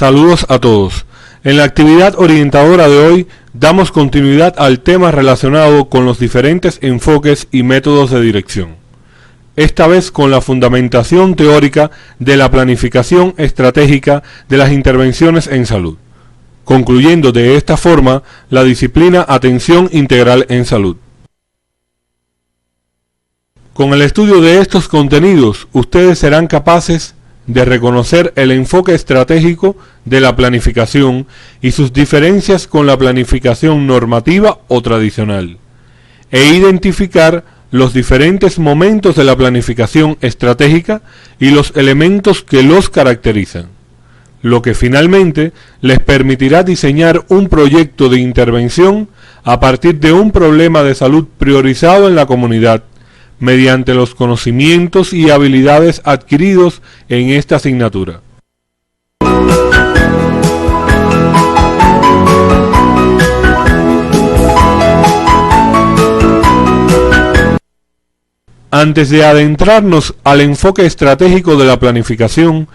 Saludos a todos. En la actividad orientadora de hoy damos continuidad al tema relacionado con los diferentes enfoques y métodos de dirección. Esta vez con la fundamentación teórica de la planificación estratégica de las intervenciones en salud, concluyendo de esta forma la disciplina Atención Integral en Salud. Con el estudio de estos contenidos, ustedes serán capaces de reconocer el enfoque estratégico de la planificación y sus diferencias con la planificación normativa o tradicional, e identificar los diferentes momentos de la planificación estratégica y los elementos que los caracterizan, lo que finalmente les permitirá diseñar un proyecto de intervención a partir de un problema de salud priorizado en la comunidad, mediante los conocimientos y habilidades adquiridos en esta asignatura. Antes de adentrarnos al enfoque estratégico de la planificación,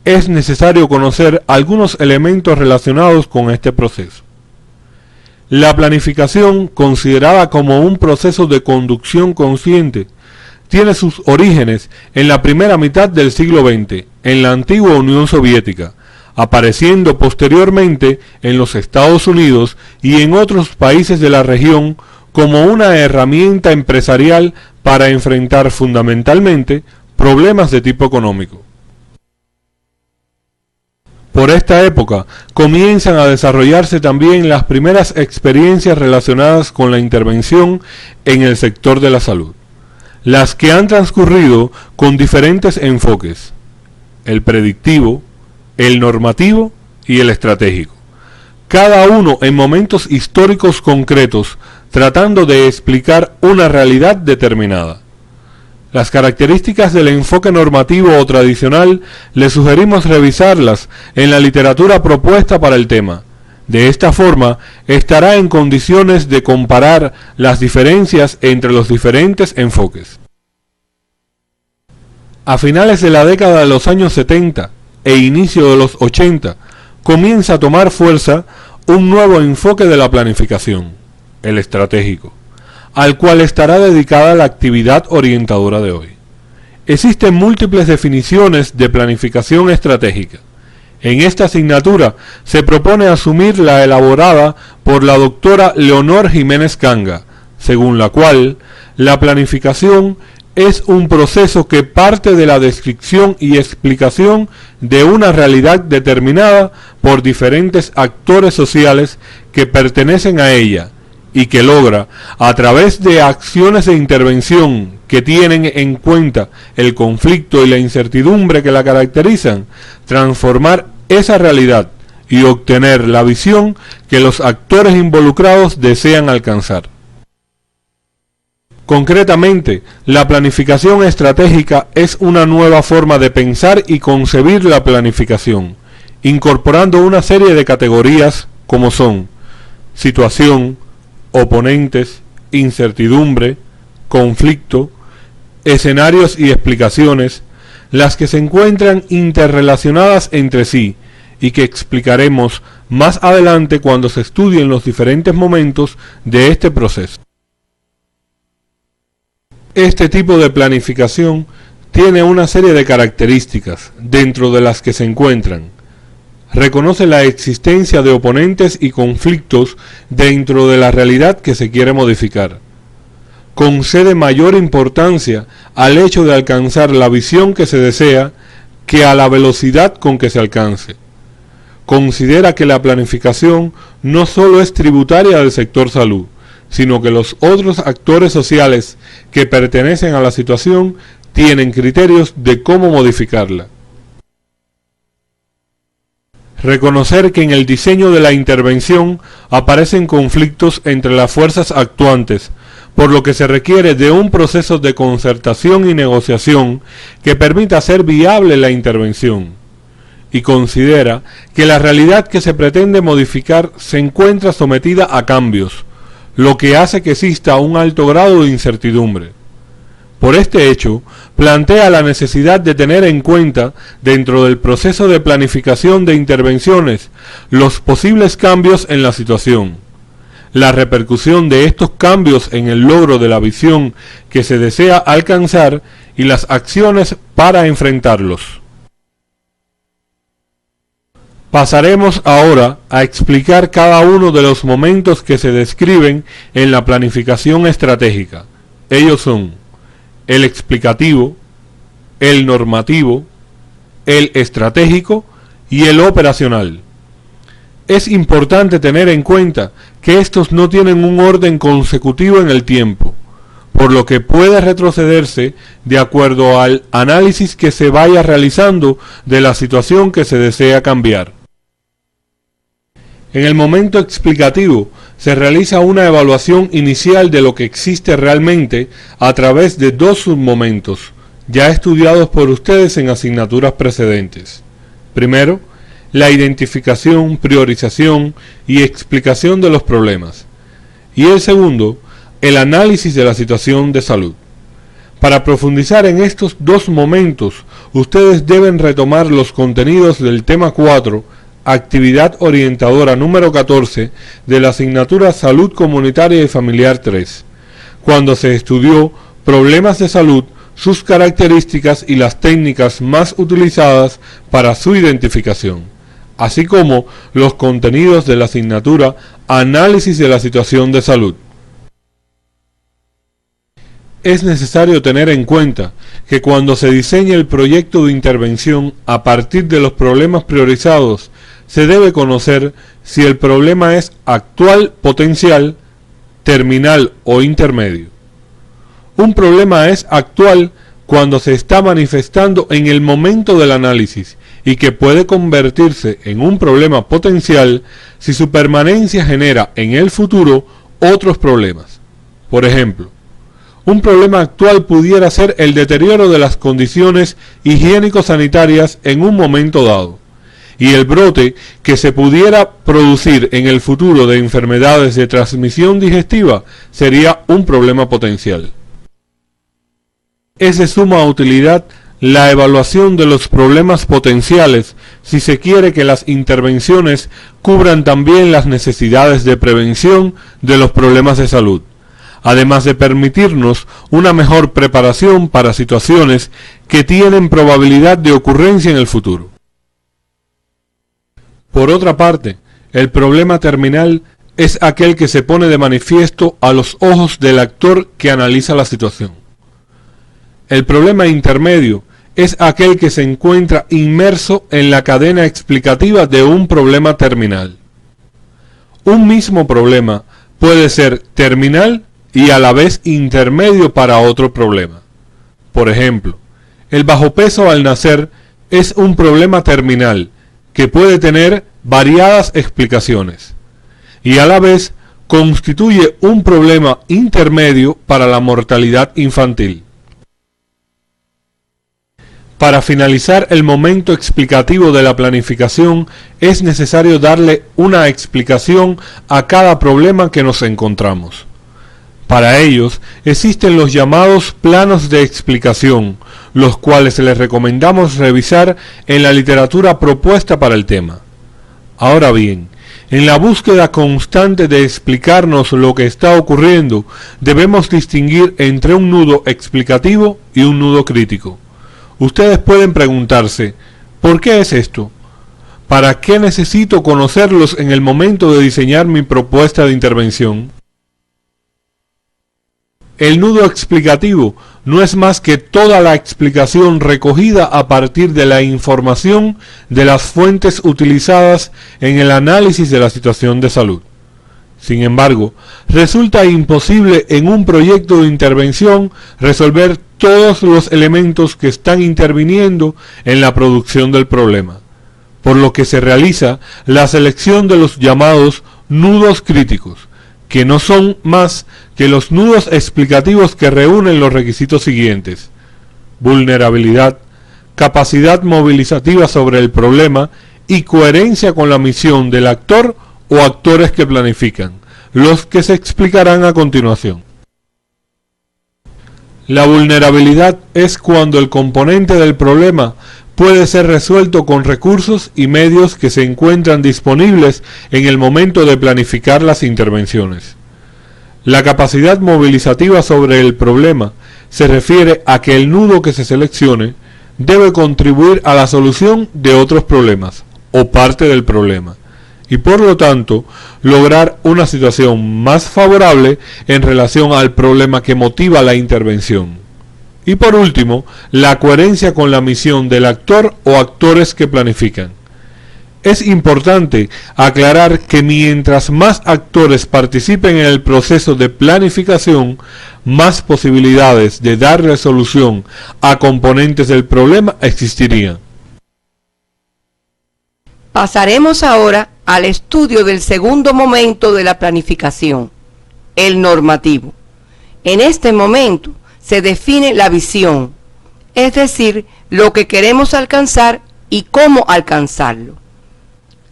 es necesario conocer algunos elementos relacionados con este proceso. La planificación, considerada como un proceso de conducción consciente, tiene sus orígenes en la primera mitad del siglo XX, en la antigua Unión Soviética, apareciendo posteriormente en los Estados Unidos y en otros países de la región como una herramienta empresarial para enfrentar fundamentalmente problemas de tipo económico. Por esta época comienzan a desarrollarse también las primeras experiencias relacionadas con la intervención en el sector de la salud, las que han transcurrido con diferentes enfoques: el predictivo, el normativo y el estratégico, cada uno en momentos históricos concretos, tratando de explicar una realidad determinada. Las características del enfoque normativo o tradicional les sugerimos revisarlas en la literatura propuesta para el tema. De esta forma, estará en condiciones de comparar las diferencias entre los diferentes enfoques. A finales de la década de los años 70 e inicio de los 80, comienza a tomar fuerza un nuevo enfoque de la planificación, el estratégico, al cual estará dedicada la actividad orientadora de hoy. Existen múltiples definiciones de planificación estratégica. En esta asignatura se propone asumir la elaborada por la doctora Leonor Jiménez Canga, según la cual la planificación es un proceso que parte de la descripción y explicación de una realidad determinada por diferentes actores sociales que pertenecen a ella, y que logra, a través de acciones de intervención que tienen en cuenta el conflicto y la incertidumbre que la caracterizan, transformar esa realidad y obtener la visión que los actores involucrados desean alcanzar. Concretamente, la planificación estratégica es una nueva forma de pensar y concebir la planificación, incorporando una serie de categorías como son situación, oponentes, incertidumbre, conflicto, escenarios y explicaciones, las que se encuentran interrelacionadas entre sí y que explicaremos más adelante cuando se estudien los diferentes momentos de este proceso. Este tipo de planificación tiene una serie de características, dentro de las que se encuentran: reconoce la existencia de oponentes y conflictos dentro de la realidad que se quiere modificar. Concede mayor importancia al hecho de alcanzar la visión que se desea que a la velocidad con que se alcance. Considera que la planificación no solo es tributaria del sector salud, sino que los otros actores sociales que pertenecen a la situación tienen criterios de cómo modificarla. Reconocer que en el diseño de la intervención aparecen conflictos entre las fuerzas actuantes, por lo que se requiere de un proceso de concertación y negociación que permita hacer viable la intervención, y considera que la realidad que se pretende modificar se encuentra sometida a cambios, lo que hace que exista un alto grado de incertidumbre. Por este hecho, plantea la necesidad de tener en cuenta, dentro del proceso de planificación de intervenciones, los posibles cambios en la situación, la repercusión de estos cambios en el logro de la visión que se desea alcanzar y las acciones para enfrentarlos. Pasaremos ahora a explicar cada uno de los momentos que se describen en la planificación estratégica. Ellos son el explicativo, el normativo, el estratégico y el operacional. Es importante tener en cuenta que estos no tienen un orden consecutivo en el tiempo, por lo que puede retrocederse de acuerdo al análisis que se vaya realizando de la situación que se desea cambiar. En el momento explicativo se realiza una evaluación inicial de lo que existe realmente a través de dos submomentos, ya estudiados por ustedes en asignaturas precedentes. Primero, la identificación, priorización y explicación de los problemas. Y el segundo, el análisis de la situación de salud. Para profundizar en estos dos momentos, ustedes deben retomar los contenidos del tema 4, actividad orientadora número 14 de la asignatura Salud Comunitaria y Familiar 3, cuando se estudió problemas de salud, sus características y las técnicas más utilizadas para su identificación, así como los contenidos de la asignatura Análisis de la situación de salud. Es necesario tener en cuenta que cuando se diseña el proyecto de intervención a partir de los problemas priorizados, se debe conocer si el problema es actual, potencial, terminal o intermedio. Un problema es actual cuando se está manifestando en el momento del análisis y que puede convertirse en un problema potencial si su permanencia genera en el futuro otros problemas. Por ejemplo, un problema actual pudiera ser el deterioro de las condiciones higiénico-sanitarias en un momento dado, y el brote que se pudiera producir en el futuro de enfermedades de transmisión digestiva sería un problema potencial. Es de suma utilidad la evaluación de los problemas potenciales si se quiere que las intervenciones cubran también las necesidades de prevención de los problemas de salud, además de permitirnos una mejor preparación para situaciones que tienen probabilidad de ocurrencia en el futuro. Por otra parte, el problema terminal es aquel que se pone de manifiesto a los ojos del actor que analiza la situación. El problema intermedio es aquel que se encuentra inmerso en la cadena explicativa de un problema terminal. Un mismo problema puede ser terminal y a la vez intermedio para otro problema. Por ejemplo, el bajo peso al nacer es un problema terminal que puede tener variadas explicaciones y a la vez constituye un problema intermedio para la mortalidad infantil. Para finalizar el momento explicativo de la planificación es necesario darle una explicación a cada problema que nos encontramos. Para ellos existen los llamados planos de explicación, los cuales les recomendamos revisar en la literatura propuesta para el tema. Ahora bien, en la búsqueda constante de explicarnos lo que está ocurriendo, debemos distinguir entre un nudo explicativo y un nudo crítico. Ustedes pueden preguntarse, ¿por qué es esto? ¿Para qué necesito conocerlos en el momento de diseñar mi propuesta de intervención? El nudo explicativo no es más que toda la explicación recogida a partir de la información de las fuentes utilizadas en el análisis de la situación de salud. Sin embargo, resulta imposible en un proyecto de intervención resolver todos los elementos que están interviniendo en la producción del problema, por lo que se realiza la selección de los llamados nudos críticos, que no son más que los nudos explicativos que reúnen los requisitos siguientes: vulnerabilidad, capacidad movilizativa sobre el problema y coherencia con la misión del actor o actores que planifican, los que se explicarán a continuación. La vulnerabilidad es cuando el componente del problema puede ser resuelto con recursos y medios que se encuentran disponibles en el momento de planificar las intervenciones. La capacidad movilizativa sobre el problema se refiere a que el nudo que se seleccione debe contribuir a la solución de otros problemas o parte del problema, y por lo tanto lograr una situación más favorable en relación al problema que motiva la intervención. Y por último, la coherencia con la misión del actor o actores que planifican. Es importante aclarar que mientras más actores participen en el proceso de planificación, más posibilidades de dar resolución a componentes del problema existirían. Pasaremos ahora al estudio del segundo momento de la planificación, el normativo. En este momento se define la visión, es decir, lo que queremos alcanzar y cómo alcanzarlo.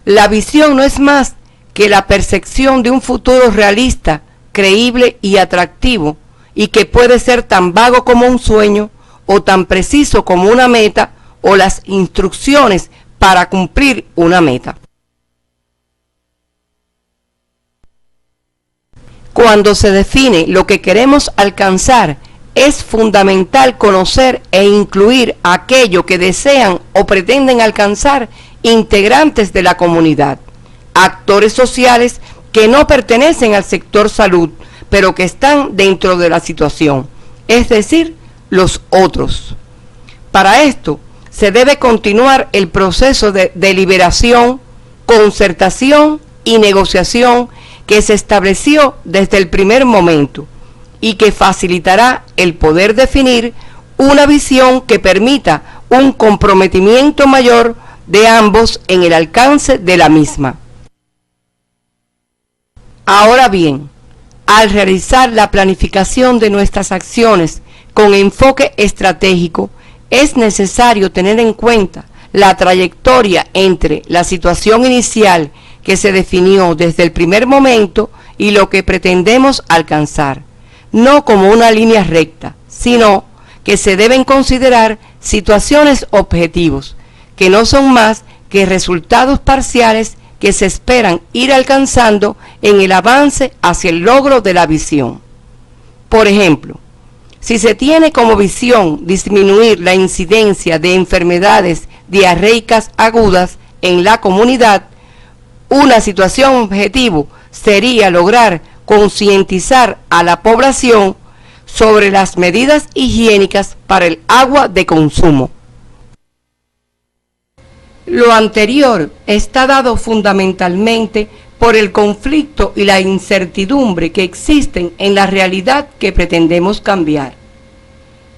La visión no es más que la percepción de un futuro realista, creíble y atractivo, y que puede ser tan vago como un sueño o tan preciso como una meta o las instrucciones para cumplir una meta. Cuando se define lo que queremos alcanzar, es fundamental conocer e incluir aquello que desean o pretenden alcanzar integrantes de la comunidad, actores sociales que no pertenecen al sector salud, pero que están dentro de la situación, es decir, los otros. Para esto, se debe continuar el proceso de deliberación, concertación y negociación que se estableció desde el primer momento y que facilitará el poder definir una visión que permita un comprometimiento mayor de ambos en el alcance de la misma. Ahora bien, al realizar la planificación de nuestras acciones con enfoque estratégico, es necesario tener en cuenta la trayectoria entre la situación inicial que se definió desde el primer momento y lo que pretendemos alcanzar, no como una línea recta, sino que se deben considerar situaciones objetivos, que no son más que resultados parciales que se esperan ir alcanzando en el avance hacia el logro de la visión. Por ejemplo, si se tiene como visión disminuir la incidencia de enfermedades diarreicas agudas en la comunidad, una situación objetivo sería lograr concientizar a la población sobre las medidas higiénicas para el agua de consumo. Lo anterior está dado fundamentalmente por el conflicto y la incertidumbre que existen en la realidad que pretendemos cambiar.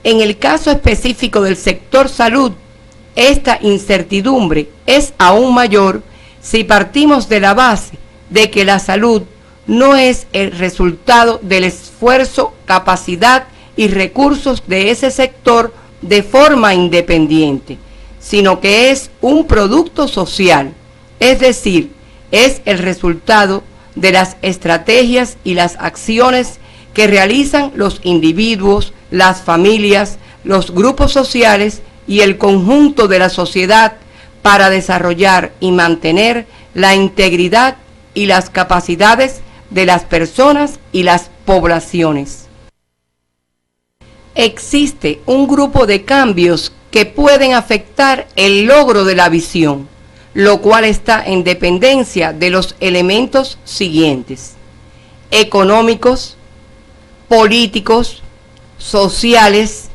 En el caso específico del sector salud, esta incertidumbre es aún mayor si partimos de la base de que la salud no es el resultado del esfuerzo, capacidad y recursos de ese sector de forma independiente, sino que es un producto social, es decir, es el resultado de las estrategias y las acciones que realizan los individuos, las familias, los grupos sociales y el conjunto de la sociedad para desarrollar y mantener la integridad y las capacidades de las personas y las poblaciones. Existe un grupo de cambios que pueden afectar el logro de la visión, lo cual está en dependencia de los elementos siguientes: económicos, políticos, sociales,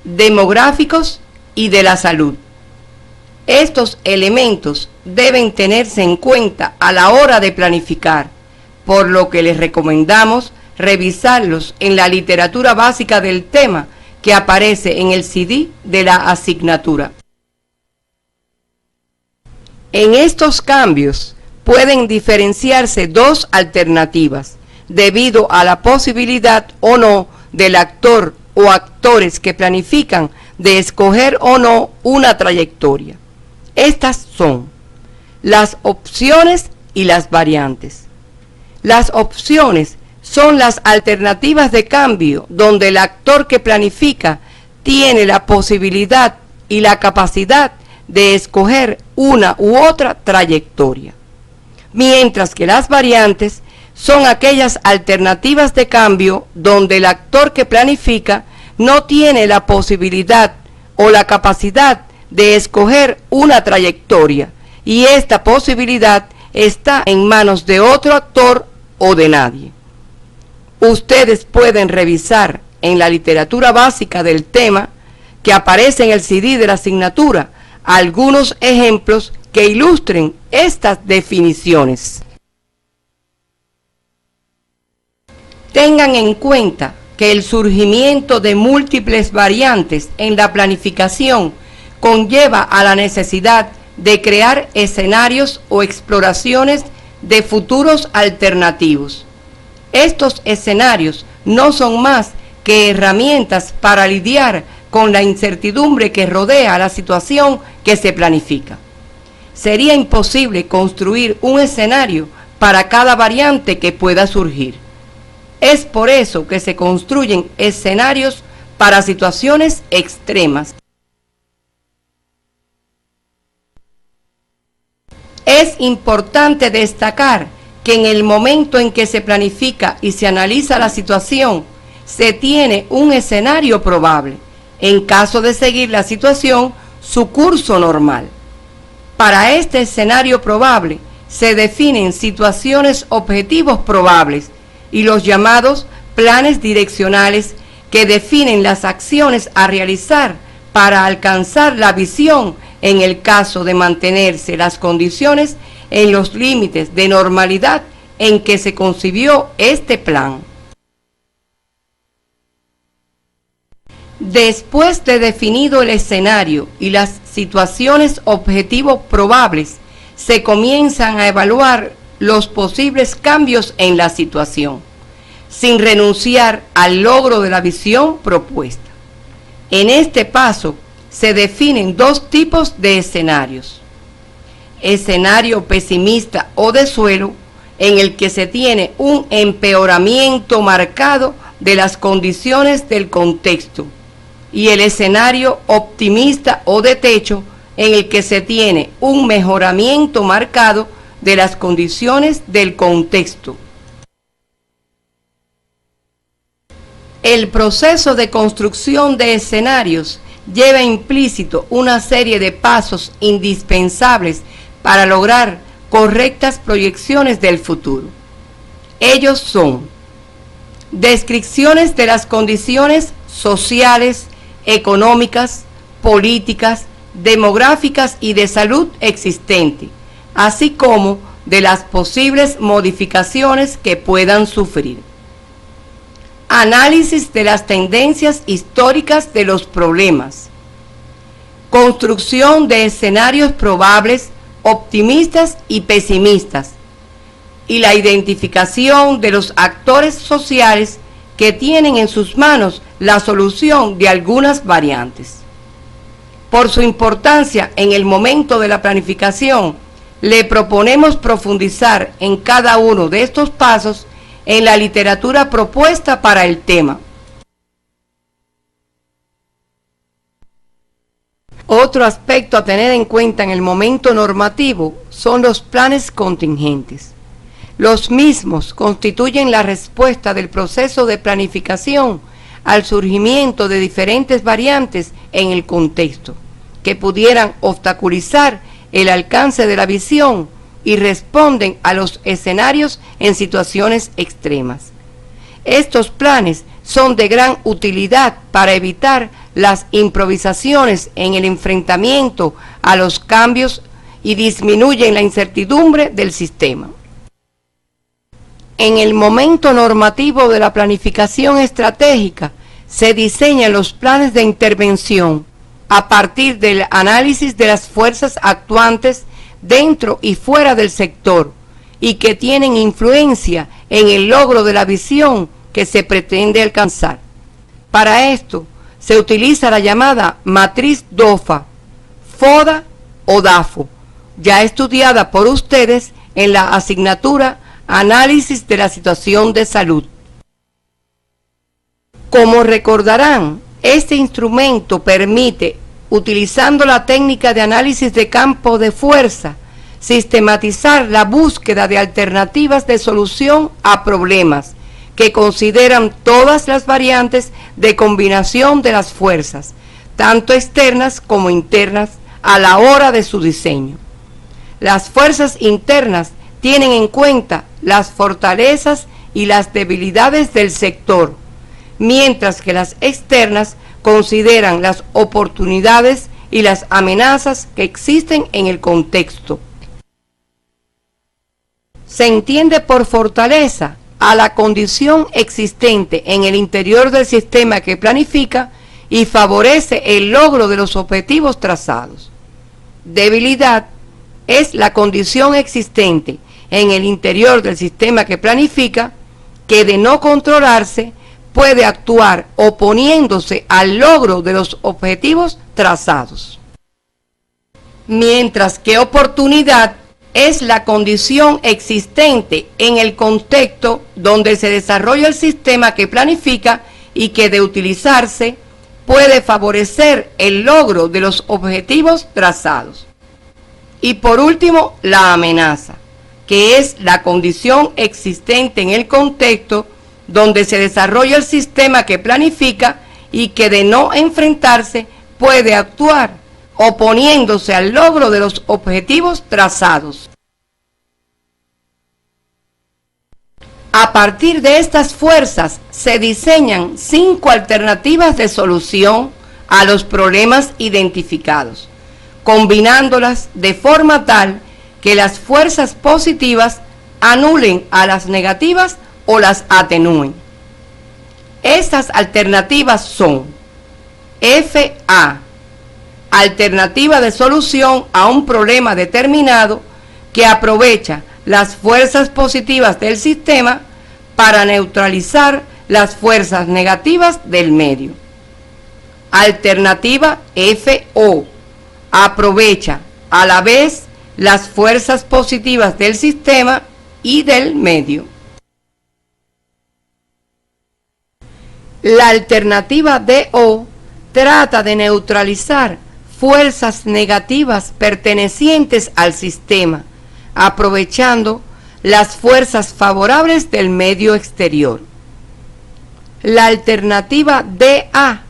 demográficos y de la salud. Estos elementos deben tenerse en cuenta a la hora de planificar, por lo que les recomendamos revisarlos en la literatura básica del tema que aparece en el CD de la asignatura. En estos cambios pueden diferenciarse dos alternativas, debido a la posibilidad o no del actor o actores que planifican de escoger o no una trayectoria. Estas son las opciones y las variantes. Las opciones son las alternativas de cambio donde el actor que planifica tiene la posibilidad y la capacidad de escoger una u otra trayectoria, mientras que las variantes son aquellas alternativas de cambio donde el actor que planifica no tiene la posibilidad o la capacidad de escoger una trayectoria, y esta posibilidad está en manos de otro actor o de nadie. Ustedes pueden revisar en la literatura básica del tema, que aparece en el CD de la asignatura, algunos ejemplos que ilustren estas definiciones. Tengan en cuenta que el surgimiento de múltiples variantes en la planificación conlleva a la necesidad de crear escenarios o exploraciones de futuros alternativos. Estos escenarios no son más que herramientas para lidiar con la incertidumbre que rodea la situación que se planifica. Sería imposible construir un escenario para cada variante que pueda surgir. Es por eso que se construyen escenarios para situaciones extremas. Es importante destacar que en el momento en que se planifica y se analiza la situación, se tiene un escenario probable, en caso de seguir la situación su curso normal. Para este escenario probable se definen situaciones objetivos probables y los llamados planes direccionales, que definen las acciones a realizar para alcanzar la visión en el caso de mantenerse las condiciones en los límites de normalidad en que se concibió este plan. Después de definido el escenario y las situaciones objetivos probables, se comienzan a evaluar los posibles cambios en la situación, sin renunciar al logro de la visión propuesta. En este paso se definen dos tipos de escenarios: escenario pesimista o de suelo, en el que se tiene un empeoramiento marcado de las condiciones del contexto, y el escenario optimista o de techo, en el que se tiene un mejoramiento marcado de las condiciones del contexto. El proceso de construcción de escenarios lleva implícito una serie de pasos indispensables para lograr correctas proyecciones del futuro. Ellos son: descripciones de las condiciones sociales, económicas, políticas, demográficas y de salud existente, así como de las posibles modificaciones que puedan sufrir. Análisis de las tendencias históricas de los problemas. Construcción de escenarios probables, optimistas y pesimistas. Y la identificación de los actores sociales que tienen en sus manos la solución de algunas variantes. Por su importancia en el momento de la planificación, le proponemos profundizar en cada uno de estos pasos en la literatura propuesta para el tema. Otro aspecto a tener en cuenta en el momento normativo son los planes contingentes. Los mismos constituyen la respuesta del proceso de planificación al surgimiento de diferentes variantes en el contexto, que pudieran obstaculizar el alcance de la visión y responden a los escenarios en situaciones extremas. Estos planes son de gran utilidad para evitar las improvisaciones en el enfrentamiento a los cambios y disminuyen la incertidumbre del sistema. En el momento normativo de la planificación estratégica se diseñan los planes de intervención a partir del análisis de las fuerzas actuantes dentro y fuera del sector y que tienen influencia en el logro de la visión que se pretende alcanzar. Para esto se utiliza la llamada matriz DOFA, FODA o DAFO, ya estudiada por ustedes en la asignatura Análisis de la situación de salud. Como recordarán, este instrumento permite, utilizando la técnica de análisis de campo de fuerza, sistematizar la búsqueda de alternativas de solución a problemas que consideran todas las variantes de combinación de las fuerzas, tanto externas como internas, a la hora de su diseño. Las fuerzas internas tienen en cuenta las fortalezas y las debilidades del sector, mientras que las externas consideran las oportunidades y las amenazas que existen en el contexto. Se entiende por fortaleza a la condición existente en el interior del sistema que planifica y favorece el logro de los objetivos trazados. Debilidad es la condición existente en el interior del sistema que planifica que, de no controlarse, puede actuar oponiéndose al logro de los objetivos trazados. Mientras que oportunidad es la condición existente en el contexto donde se desarrolla el sistema que planifica y que, de utilizarse, puede favorecer el logro de los objetivos trazados. Y por último, la amenaza, que es la condición existente en el contexto donde se desarrolla el sistema que planifica y que, de no enfrentarse, puede actuar oponiéndose al logro de los objetivos trazados. A partir de estas fuerzas se diseñan 5 alternativas de solución a los problemas identificados, combinándolas de forma tal que las fuerzas positivas anulen a las negativas o las atenúen. Estas alternativas son: FA, alternativa de solución a un problema determinado que aprovecha las fuerzas positivas del sistema para neutralizar las fuerzas negativas del medio. Alternativa FO, aprovecha a la vez las fuerzas positivas del sistema y del medio. La alternativa DO trata de neutralizar fuerzas negativas pertenecientes al sistema, aprovechando las fuerzas favorables del medio exterior. La alternativa DA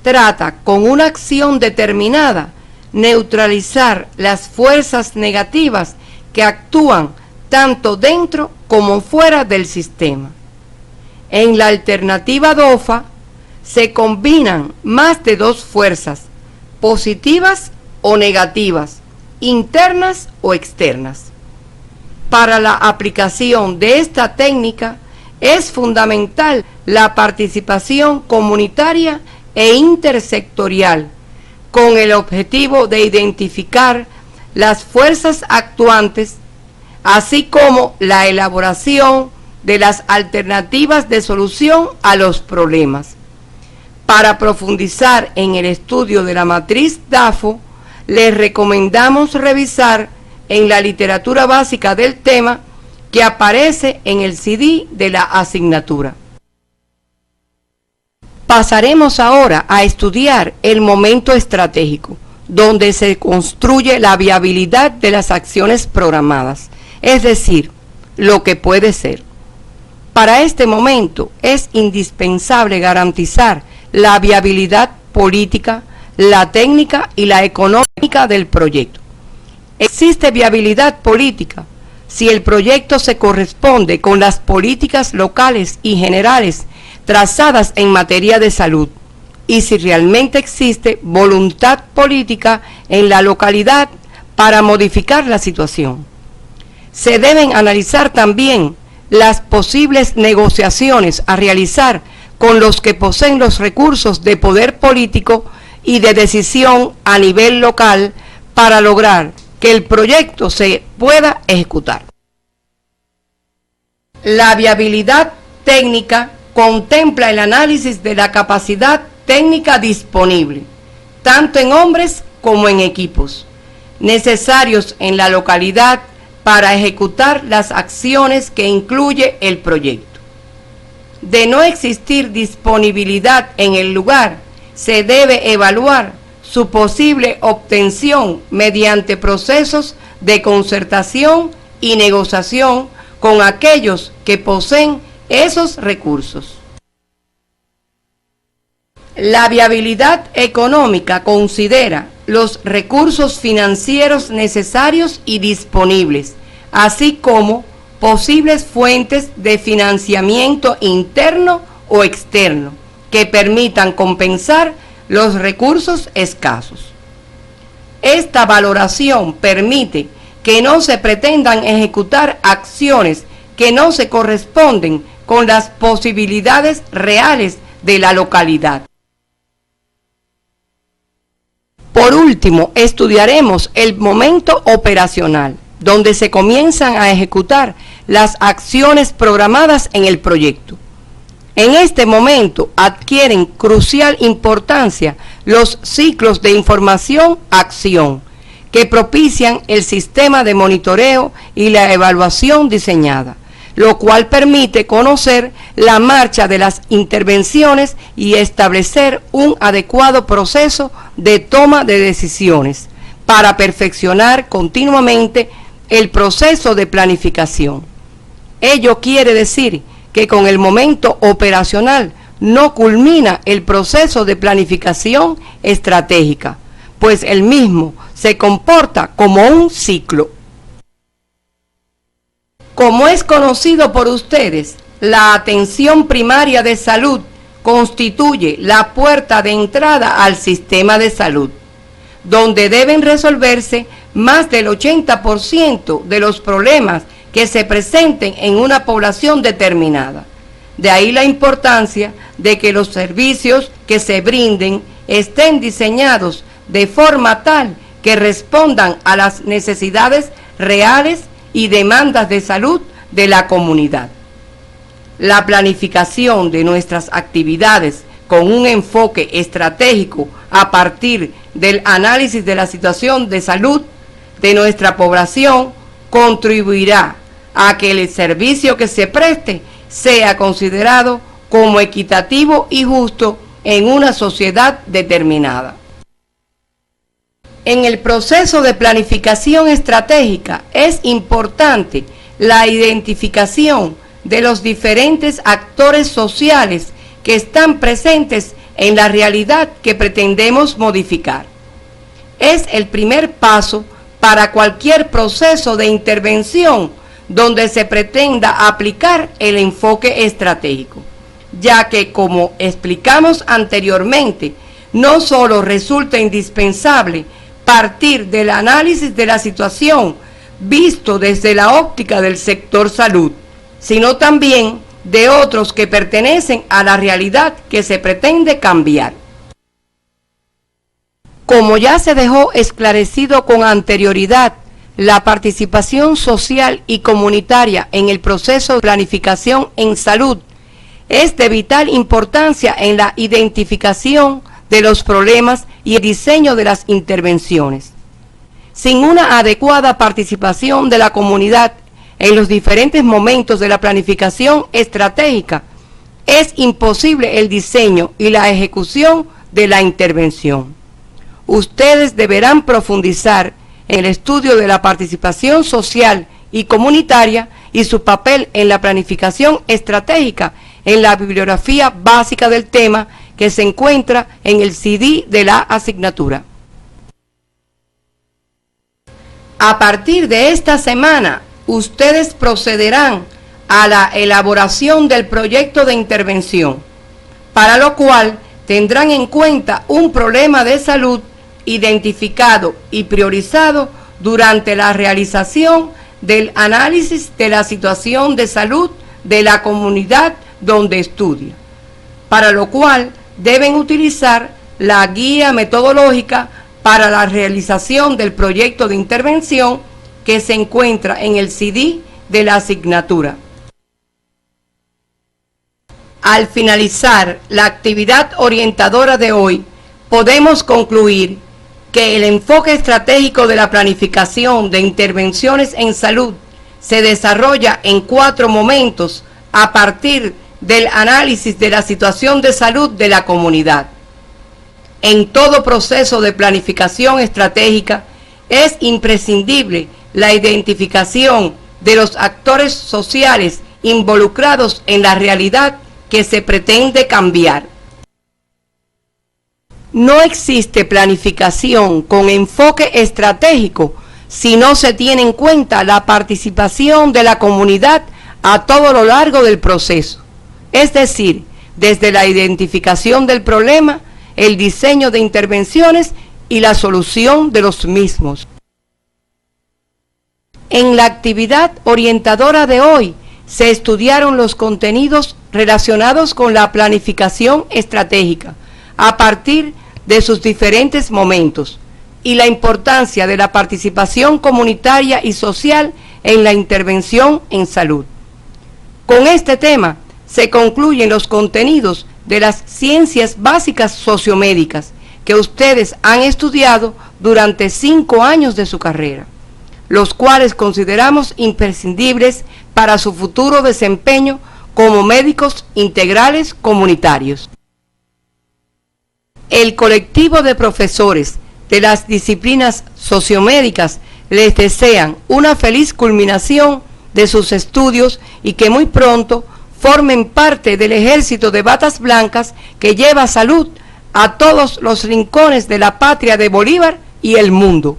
trata, con una acción determinada, neutralizar las fuerzas negativas que actúan tanto dentro como fuera del sistema. En la alternativa DOFA se combinan más de 2 fuerzas, positivas o negativas, internas o externas. Para la aplicación de esta técnica es fundamental la participación comunitaria e intersectorial, con el objetivo de identificar las fuerzas actuantes, así como la elaboración de las alternativas de solución a los problemas. Para profundizar en el estudio de la matriz DAFO, les recomendamos revisar en la literatura básica del tema que aparece en el CD de la asignatura. Pasaremos ahora a estudiar el momento estratégico, donde se construye la viabilidad de las acciones programadas, es decir, lo que puede ser. Para este momento es indispensable garantizar la viabilidad política, la técnica y la económica del proyecto. Existe viabilidad política si el proyecto se corresponde con las políticas locales y generales trazadas en materia de salud, y si realmente existe voluntad política en la localidad para modificar la situación. Se deben analizar también las posibles negociaciones a realizar con los que poseen los recursos de poder político y de decisión a nivel local para lograr que el proyecto se pueda ejecutar. La viabilidad técnica contempla el análisis de la capacidad técnica disponible, tanto en hombres como en equipos, necesarios en la localidad para ejecutar las acciones que incluye el proyecto. De no existir disponibilidad en el lugar, se debe evaluar su posible obtención mediante procesos de concertación y negociación con aquellos que poseen esos recursos. La viabilidad económica considera los recursos financieros necesarios y disponibles, así como posibles fuentes de financiamiento interno o externo que permitan compensar los recursos escasos. Esta valoración permite que no se pretendan ejecutar acciones que no se corresponden con las posibilidades reales de la localidad. Por último, estudiaremos el momento operacional, donde se comienzan a ejecutar las acciones programadas en el proyecto. En este momento adquieren crucial importancia los ciclos de información-acción que propician el sistema de monitoreo y la evaluación diseñada, lo cual permite conocer la marcha de las intervenciones y establecer un adecuado proceso de toma de decisiones para perfeccionar continuamente el proceso de planificación. Ello quiere decir que con el momento operacional no culmina el proceso de planificación estratégica, pues el mismo se comporta como un ciclo. Como es conocido por ustedes, la atención primaria de salud constituye la puerta de entrada al sistema de salud, donde deben resolverse más del 80% de los problemas que se presenten en una población determinada. De ahí la importancia de que los servicios que se brinden estén diseñados de forma tal que respondan a las necesidades reales y demandas de salud de la comunidad. La planificación de nuestras actividades con un enfoque estratégico a partir del análisis de la situación de salud de nuestra población contribuirá a que el servicio que se preste sea considerado como equitativo y justo en una sociedad determinada. En el proceso de planificación estratégica es importante la identificación de los diferentes actores sociales que están presentes en la realidad que pretendemos modificar. Es el primer paso para cualquier proceso de intervención donde se pretenda aplicar el enfoque estratégico, ya que, como explicamos anteriormente, no solo resulta indispensable partir del análisis de la situación visto desde la óptica del sector salud, sino también de otros que pertenecen a la realidad que se pretende cambiar. Como ya se dejó esclarecido con anterioridad, la participación social y comunitaria en el proceso de planificación en salud es de vital importancia en la identificación de los problemas y el diseño de las intervenciones. Sin una adecuada participación de la comunidad en los diferentes momentos de la planificación estratégica, es imposible el diseño y la ejecución de la intervención. Ustedes deberán profundizar en el estudio de la participación social y comunitaria y su papel en la planificación estratégica en la bibliografía básica del tema que se encuentra en el CD de la asignatura. A partir de esta semana, ustedes procederán a la elaboración del proyecto de intervención, para lo cual tendrán en cuenta un problema de salud identificado y priorizado durante la realización del análisis de la situación de salud de la comunidad donde estudia, para lo cual deben utilizar la guía metodológica para la realización del proyecto de intervención que se encuentra en el CD de la asignatura. Al finalizar la actividad orientadora de hoy, podemos concluir que el enfoque estratégico de la planificación de intervenciones en salud se desarrolla en 4 momentos a partir del análisis de la situación de salud de la comunidad. En todo proceso de planificación estratégica es imprescindible la identificación de los actores sociales involucrados en la realidad que se pretende cambiar. No existe planificación con enfoque estratégico si no se tiene en cuenta la participación de la comunidad a todo lo largo del proceso, es decir, desde la identificación del problema, el diseño de intervenciones y la solución de los mismos. En la actividad orientadora de hoy se estudiaron los contenidos relacionados con la planificación estratégica a partir de sus diferentes momentos y la importancia de la participación comunitaria y social en la intervención en salud. Con este tema se concluyen los contenidos de las ciencias básicas sociomédicas que ustedes han estudiado durante 5 años de su carrera, los cuales consideramos imprescindibles para su futuro desempeño como médicos integrales comunitarios. El colectivo de profesores de las disciplinas sociomédicas les desean una feliz culminación de sus estudios y que muy pronto formen parte del ejército de batas blancas que lleva salud a todos los rincones de la patria de Bolívar y el mundo.